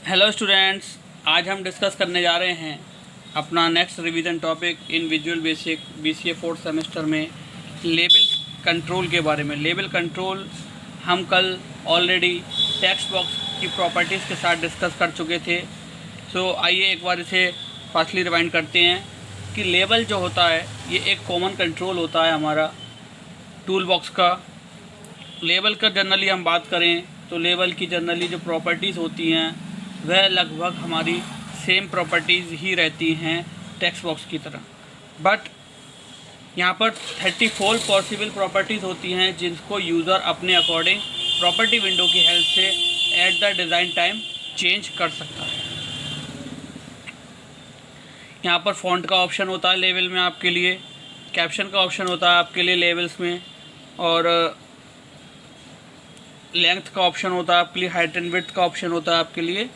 Hello students, आज हम discuss करने जा रहे हैं अपना next revision topic in visual basic BCA fourth semester में लेबल कंट्रोल के बारे में। लेबल कंट्रोल हम कल ऑलरेडी टेक्स्ट बॉक्स की प्रॉपर्टीज़ के साथ डिस्कस कर चुके थे। सो आइए एक बार इसे फास्टली रिवाइंड करते हैं कि लेबल जो होता है ये एक कॉमन कंट्रोल होता है हमारा टूल बॉक्स का। लेबल का जनरली हम बात करें तो लेबल की जनरली जो प्रॉपर्टीज़ होती हैं वह लगभग हमारी सेम प्रॉपर्टीज़ ही रहती हैं टेक्स्ट बॉक्स की तरह, बट यहाँ पर 34 पॉसिबल प्रॉपर्टीज़ होती हैं जिनको यूज़र अपने अकॉर्डिंग प्रॉपर्टी विंडो की हेल्प से at the design time change कर सकता है। यहाँ पर फ़ॉन्ट का ऑप्शन होता है लेबल में आपके लिए, कैप्शन का ऑप्शन होता है आपके लिए लेबल्स में, और लेंथ का ऑप्शन होता है आपके लिए, हाइट एंड विड्थ का ऑप्शन होता है आपके लिए।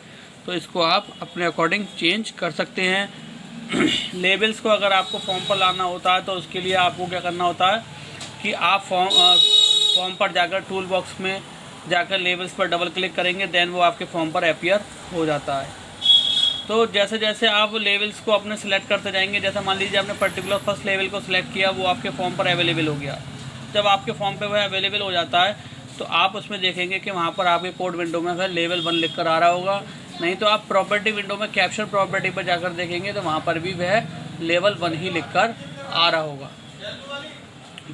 तो इसको आप अपने अकॉर्डिंग चेंज कर सकते हैं। लेबल्स को अगर आपको फॉर्म पर लाना होता है तो उसके लिए आपको क्या करना होता है कि आप फॉर्म पर जाकर टूल बॉक्स में जाकर लेबल्स पर डबल क्लिक करेंगे, देन वो आपके फॉर्म पर अपीयर हो जाता है। तो जैसे जैसे आप लेबल्स को अपने सेलेक्ट करते जाएंगे, जैसे मान लीजिए आपने पर्टिकुलर फर्स्ट लेवल को सिलेक्ट किया, वो आपके फॉर्म पर अवेलेबल हो गया। जब आपके फॉर्म पर वह अवेलेबल हो जाता है तो आप उसमें देखेंगे कि वहाँ पर आपके कोड विंडो में वह लेवल 1 लिख कर आ रहा होगा। नहीं तो आप प्रॉपर्टी विंडो में कैप्शन प्रॉपर्टी पर जाकर देखेंगे तो वहाँ पर भी वह लेवल 1 ही लिखकर आ रहा होगा।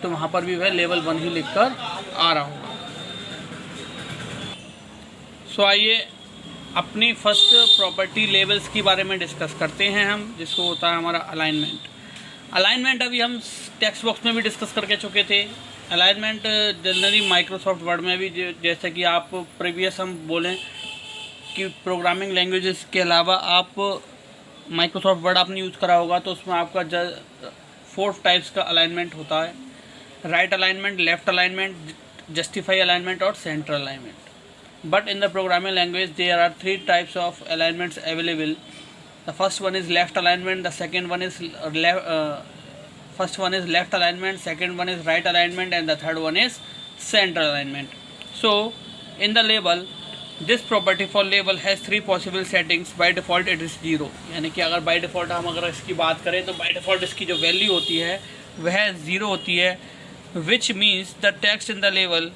तो वहाँ पर भी वह लेवल 1 ही लिखकर आ रहा होगा। सो आइए अपनी फर्स्ट प्रॉपर्टी लेबल्स के बारे में डिस्कस करते हैं हम, जिसको होता है हमारा अलाइनमेंट। अलाइनमेंट अभी हम टेक्स्ट बॉक्स में भी डिस्कस करके चुके थे। अलाइनमेंट जनरली माइक्रोसॉफ्ट वर्ड में भी, जैसे कि आप प्रीवियस हम बोलें कि प्रोग्रामिंग लैंग्वेजेस के अलावा आप माइक्रोसॉफ्ट वर्ड आपने यूज़ करा होगा, तो उसमें आपका 4 टाइप्स का अलाइनमेंट होता है: right alignment, left alignment, justify alignment और centre alignment. But in the programming language there are 3 types of alignments available. The first one is left alignment, the second one is first one is left alignment, second one is right alignment, and the third one is center alignment. So in the label, this property for label has 3 possible settings. By default it is 0, यानी कि अगर by default हम अगर इसकी बात करें तो by default इसकी जो वैल्यू होती है वह 0 होती है, which means the text in the label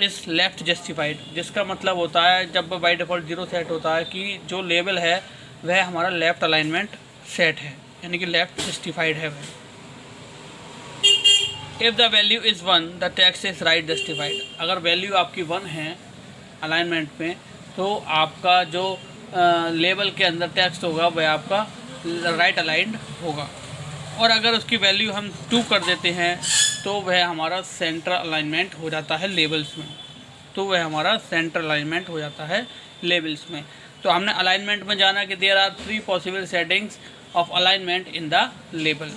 is left justified। जिसका मतलब होता है जब by default 0 सेट होता है कि जो लेबल है वह हमारा लेफ्ट अलाइनमेंट सेट है, यानी कि लेफ्ट जस्टिफाइड है वह। If the value is 1 the text is right justified. अगर वैल्यू आपकी 1 है अलाइनमेंट में तो आपका जो लेबल के अंदर टेक्स्ट होगा वह आपका राइट अलाइंड होगा, और अगर उसकी वैल्यू हम 2 कर देते हैं तो वह हमारा सेंटर अलाइनमेंट हो जाता है लेबल्स में। हो जाता है लेबल्स में। तो हमने अलाइनमेंट में जाना कि there are 3 possible settings of alignment in the label.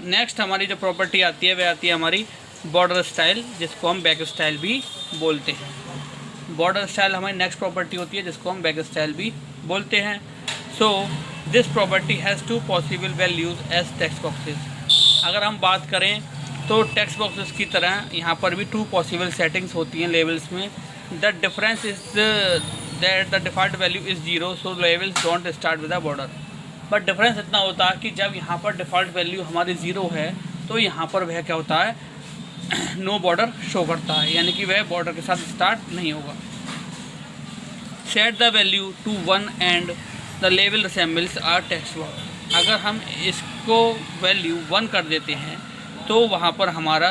Next हमारी जो प्रॉपर्टी आती है वह आती है हमारी बॉर्डर स्टाइल, जिसको हम बैक स्टाइल भी बोलते हैं। बॉर्डर स्टाइल हमारी नेक्स्ट प्रॉपर्टी होती है जिसको हम बैक स्टाइल भी बोलते हैं। So this property has 2 possible values as text boxes. अगर हम बात करें तो टेक्स्ट बॉक्सेस की तरह यहाँ पर भी 2 पॉसिबल सेटिंग्स होती हैं लेबल्स में। The difference is that the default value is 0, so labels don't start with the border. But difference इतना होता है कि जब यहाँ पर डिफ़ॉल्ट वैल्यू हमारी 0 है तो यहाँ पर वह क्या होता है, नो बॉर्डर शो करता है, यानी कि वह बॉर्डर के साथ स्टार्ट नहीं होगा। Set the value to 1 and the label resembles our text box. अगर हम इसको वैल्यू 1 कर देते हैं तो वहाँ पर हमारा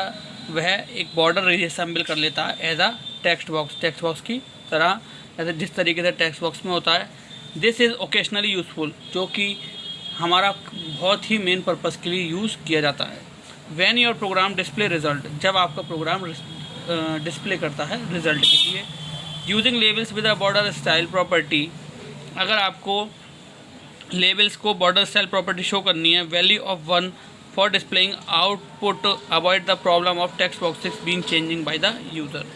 वह एक बॉर्डर रिसेंबल कर लेता है एज अ टेक्स्ट बॉक्स की तरह, जैसे जिस तरीके से टेक्स्ट बॉक्स में होता है। दिस इज़ ओकेशनली यूज़फुल, जो कि हमारा बहुत ही मेन पर्पज़ के लिए यूज़ किया जाता है। When your program display result, जब आपका प्रोग्राम डिस्प्ले करता है रिजल्ट के लिए। Using labels with a border style property, अगर आपको लेबल्स को बॉर्डर स्टाइल प्रॉपर्टी शो करनी है, value of 1 for displaying output avoid the problem of text boxes being changing by the user.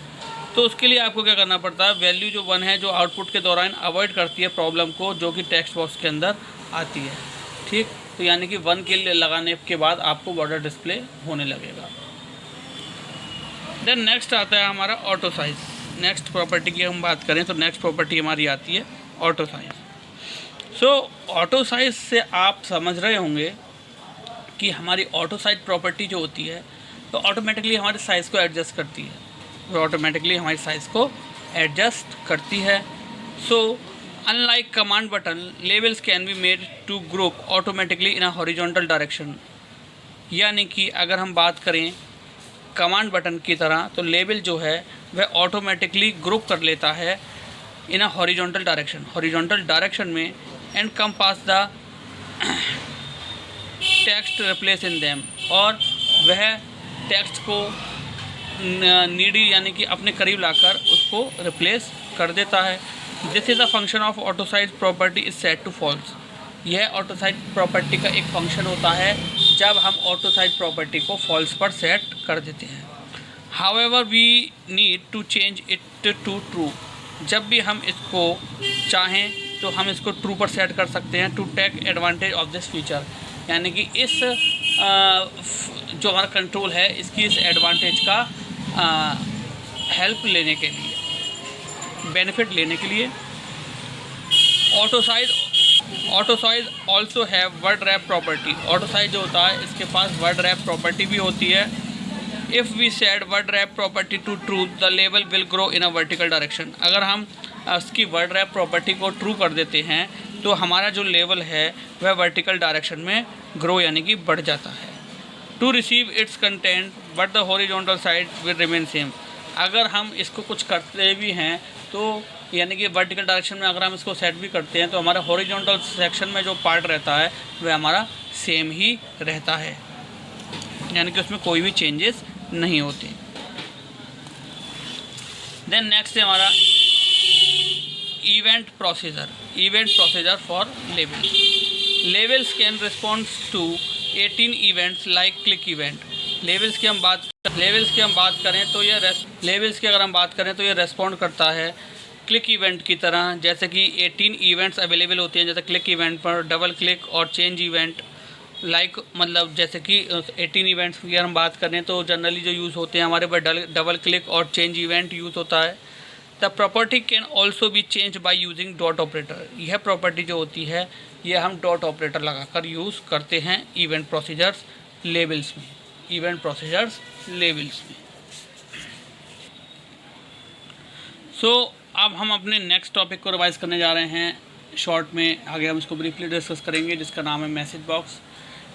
तो उसके लिए आपको क्या करना पड़ता है, वैल्यू जो 1 है जो आउटपुट के दौरान अवॉइड करती है प्रॉब्लम को जो कि टेक्स्ट बॉक्स के अंदर आती है। ठीक, तो यानी कि 1 के लिए लगाने के बाद आपको बॉर्डर डिस्प्ले होने लगेगा। देन नेक्स्ट आता है हमारा ऑटो साइज़। नेक्स्ट प्रॉपर्टी की हम बात करें तो नेक्स्ट प्रॉपर्टी हमारी आती है ऑटो साइज। सो ऑटो साइज से आप समझ रहे होंगे कि हमारी ऑटो साइज प्रॉपर्टी जो होती है तो ऑटोमेटिकली हमारे साइज़ को एडजस्ट करती है, वो ऑटोमेटिकली हमारी साइज़ को एडजस्ट करती है। So unlike command button, labels can be made to group automatically in a horizontal direction. यानी कि अगर हम बात करें कमांड बटन की तरह, तो लेबल जो है वह ऑटोमेटिकली ग्रुप कर लेता है in a horizontal direction, horizontal direction में, and come pass the text replace in them, और वह टेक्स्ट को नीडी यानी कि अपने करीब लाकर उसको रिप्लेस कर देता है। This is a function of auto size property is set to false. यह ऑटो साइज प्रॉपर्टी का एक फंक्शन होता है जब हम ऑटो साइज प्रॉपर्टी को फॉल्स पर सेट कर देते हैं। However we need to change it to true. जब भी हम इसको चाहें तो हम इसको ट्रू पर सेट कर सकते हैं to take advantage of this feature. यानी कि इस जो हमारा कंट्रोल है इसकी इस एडवांटेज का हेल्प लेने के लिए, बेनिफिट लेने के लिए। Auto size also have word wrap property. Auto size जो होता है इसके पास वर्ड रैप प्रॉपर्टी भी होती है। If we set word wrap property to true the label will grow in a vertical direction. अगर हम उसकी वर्ड रैप प्रॉपर्टी को ट्रू कर देते हैं तो हमारा जो लेवल है वह वर्टिकल डायरेक्शन में ग्रो यानी कि बढ़ जाता है। To receive its content but the horizontal side will remain same. अगर हम इसको कुछ करते भी हैं तो यानी कि वर्टिकल डायरेक्शन में अगर हम इसको सेट भी करते हैं तो हमारा हॉरिजॉन्टल सेक्शन में जो पार्ट रहता है वह हमारा सेम ही रहता है, यानी कि उसमें कोई भी चेंजेस नहीं होते। देन नेक्स्ट है हमारा event procedure for labels. Labels can respond to 18 events like click event. Labels की हम बात करें तो ये रेस्पॉन्ड करता है क्लिक इवेंट की तरह। जैसे कि 18 इवेंट्स अवेलेबल होते हैं, जैसे क्लिक इवेंट पर डबल क्लिक और चेंज इवेंट, मतलब जैसे कि 18 इवेंट्स की अगर हम बात करें तो जनरली जो यूज़ होते हैं हमारे पास डबल क्लिक और चेंज इवेंट यूज़ होता है। The property can also be change by using dot operator. यह प्रॉपर्टी जो होती है यह हम डॉट ऑपरेटर लगाकर यूज़ करते हैं इवेंट प्रोसीजर्स लेबल्स में। सो अब हम अपने नेक्स्ट टॉपिक को रिवाइज करने जा रहे हैं शॉर्ट में। आगे हम इसको ब्रीफली डिस्कस करेंगे, जिसका नाम है मैसेज बॉक्स।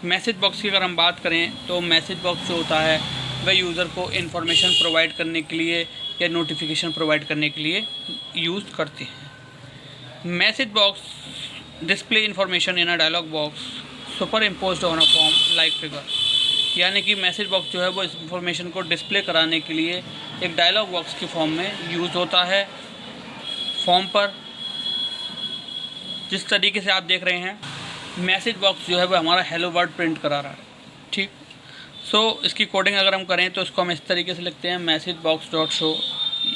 मैसेज बॉक्स की अगर हम बात करें तो मैसेज बॉक्स जो होता है वह यूज़र को इन्फॉर्मेशन प्रोवाइड करने के लिए या नोटिफिकेशन प्रोवाइड करने के लिए यूज़ करते हैं। Message box display information in a dialog box super imposed on a form like figure. यानी कि मैसेज बॉक्स जो है वो इस इंफॉर्मेशन को डिस्प्ले कराने के लिए एक डायलॉग बॉक्स की फॉर्म में यूज़ होता है। फॉर्म पर जिस तरीके से आप देख रहे हैं मैसेज बॉक्स जो है वो हमारा हेलो वर्ड प्रिंट करा रहा है, ठीक। सो इसकी कोडिंग अगर हम करें तो इसको हम इस तरीके से लिखते हैं मैसेज बॉक्स डॉट शो।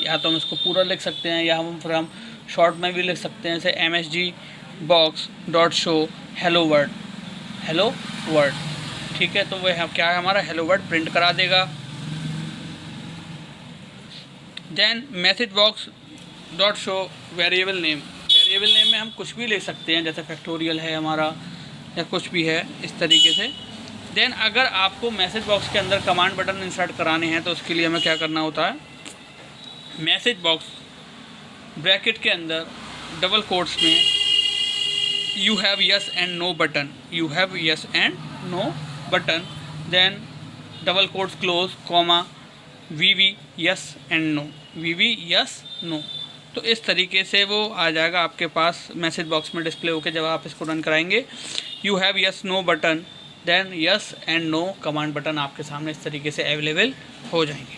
या तो हम इसको पूरा लिख सकते हैं या हम शॉर्ट में भी लिख सकते हैं, जैसे MSG box dot show hello word, ठीक है। तो वह क्या है, हमारा हेलो वर्ड प्रिंट करा देगा। Then message box dot show variable name में हम कुछ भी ले सकते हैं, जैसे फैक्टोरियल है हमारा या कुछ भी है इस तरीके से। देन अगर आपको मैसेज बॉक्स के अंदर कमांड बटन इंसर्ट कराने हैं तो उसके लिए हमें क्या करना होता है, मैसेज बॉक्स ब्रैकेट के अंदर डबल कोट्स में you have yes and no button, then double quotes close comma VV yes and no. तो इस तरीके से वो आ जाएगा आपके पास मैसेज बॉक्स में डिस्प्ले होकर जब आप इसको रन कराएंगे। You have yes no button, then yes and no command button आपके सामने इस तरीके से अवेलेबल हो जाएंगे।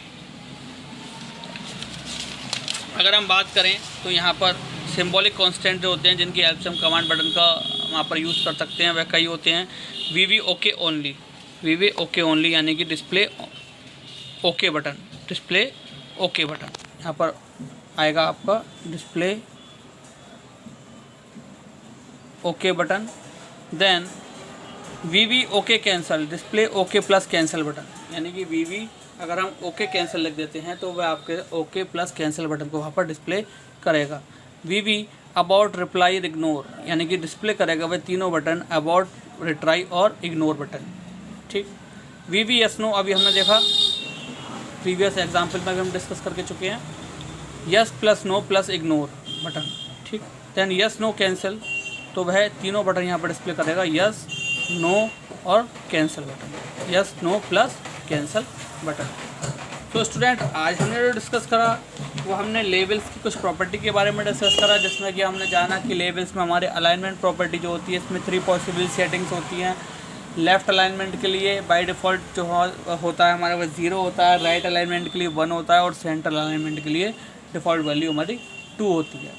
अगर हम बात करें तो यहाँ पर सिंबॉलिक कांस्टेंट जो होते हैं जिनकी हेल्प से हम कमांड बटन का वहाँ पर यूज़ कर सकते हैं वह कई होते हैं। VV ओके ओनली यानी कि डिस्प्ले ओके बटन यहाँ पर आएगा आपका display okay button. Then VV okay cancel, display okay plus cancel button, यानी कि VV अगर हम ओके कैंसिल लिख देते हैं तो वह आपके ओके प्लस कैंसिल बटन को वहाँ पर डिस्प्ले करेगा। VV अबाउट, रिप्लाई, इग्नोर, यानी कि डिस्प्ले करेगा वह तीनों बटन, अबाउट, रिट्राई और इग्नोर बटन। ठीक। वी वी यस नो अभी हमने देखा, प्रीवियस एग्जाम्पल में भी हम डिस्कस करके चुके हैं। Yes plus no plus ignore button. ठीक। देन यस नो कैंसिल, तो वह तीनों बटन यहाँ पर डिस्प्ले करेगा, यस नो और cancel button, yes no plus cancel button. तो स्टूडेंट आज हमने जो डिस्कस करा वो हमने लेबल्स की कुछ प्रॉपर्टी के बारे में डिस्कस करा, जिसमें कि हमने जाना कि लेबल्स में हमारे अलाइनमेंट प्रॉपर्टी जो होती है इसमें 3 पॉसिबल सेटिंग्स होती हैं। लेफ़्ट अलाइनमेंट के लिए बाय डिफ़ॉल्ट जो होता है हमारा वह 0 होता है, राइट अलाइनमेंट के लिए 1 होता है और सेंटर अलाइनमेंट के लिए डिफ़ॉल्ट वैल्यू हमारी 2 होती है।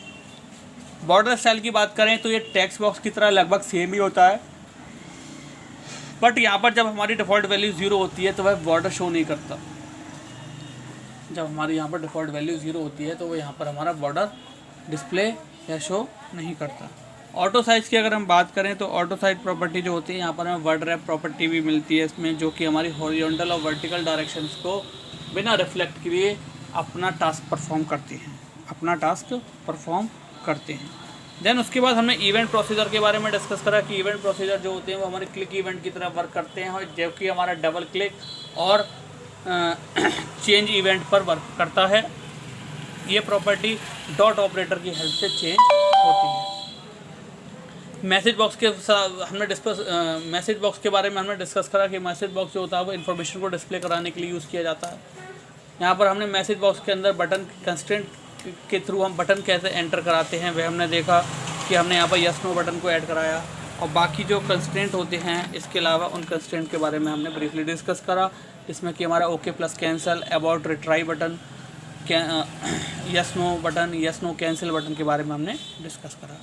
बॉर्डर स्टाइल की बात करें तो ये टेक्स्ट बॉक्स की तरह लगभग सेम ही होता है, बट यहाँ पर जब हमारी डिफ़ॉल्ट वैल्यू 0 होती है तो वह बॉर्डर शो नहीं करता। जब हमारी यहाँ पर डिफ़ॉल्ट वैल्यू 0 होती है तो वो यहाँ पर हमारा बॉर्डर डिस्प्ले या शो नहीं करता। ऑटो साइज़ की अगर हम बात करें तो ऑटो साइज प्रॉपर्टी जो होती है यहाँ पर हमें वर्ड रैप प्रॉपर्टी भी मिलती है इसमें, जो कि हमारी हॉरिजॉन्टल और वर्टिकल डायरेक्शंस को बिना रिफ्लेक्ट किए अपना टास्क परफॉर्म करते हैं। देन उसके बाद हमने इवेंट प्रोसीजर के बारे में डिस्कस करा कि इवेंट प्रोसीजर जो होते हैं वो हमारे क्लिक इवेंट की तरह वर्क करते हैं, और जबकि हमारा डबल क्लिक और चेंज इवेंट पर वर्क करता है। ये प्रॉपर्टी डॉट ऑपरेटर की हेल्प से चेंज होती है। मैसेज बॉक्स के मैसेज बॉक्स के बारे में हमने डिस्कस करा कि मैसेज बॉक्स जो होता है वो इन्फॉर्मेशन को डिस्प्ले कराने के लिए यूज़ किया जाता है। यहाँ पर हमने मैसेज बॉक्स के अंदर बटन कंस्ट्रेंट के थ्रू हम बटन कैसे एंटर कराते हैं वह हमने देखा कि हमने यहाँ पर यस नो बटन को ऐड कराया, और बाकी जो कंस्ट्रेंट होते हैं इसके अलावा उन कंस्ट्रेंट के बारे में हमने ब्रीफली डिस्कस करा, इसमें कि हमारा okay plus cancel, about, retry button, yes no button, yes no cancel button के बारे में हमने डिस्कस करा।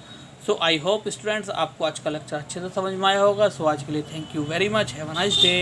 सो आई होप स्टूडेंट्स आपको आज का लेक्चर अच्छे से समझ में आया होगा। सो आज के लिए thank you very much, have a nice day.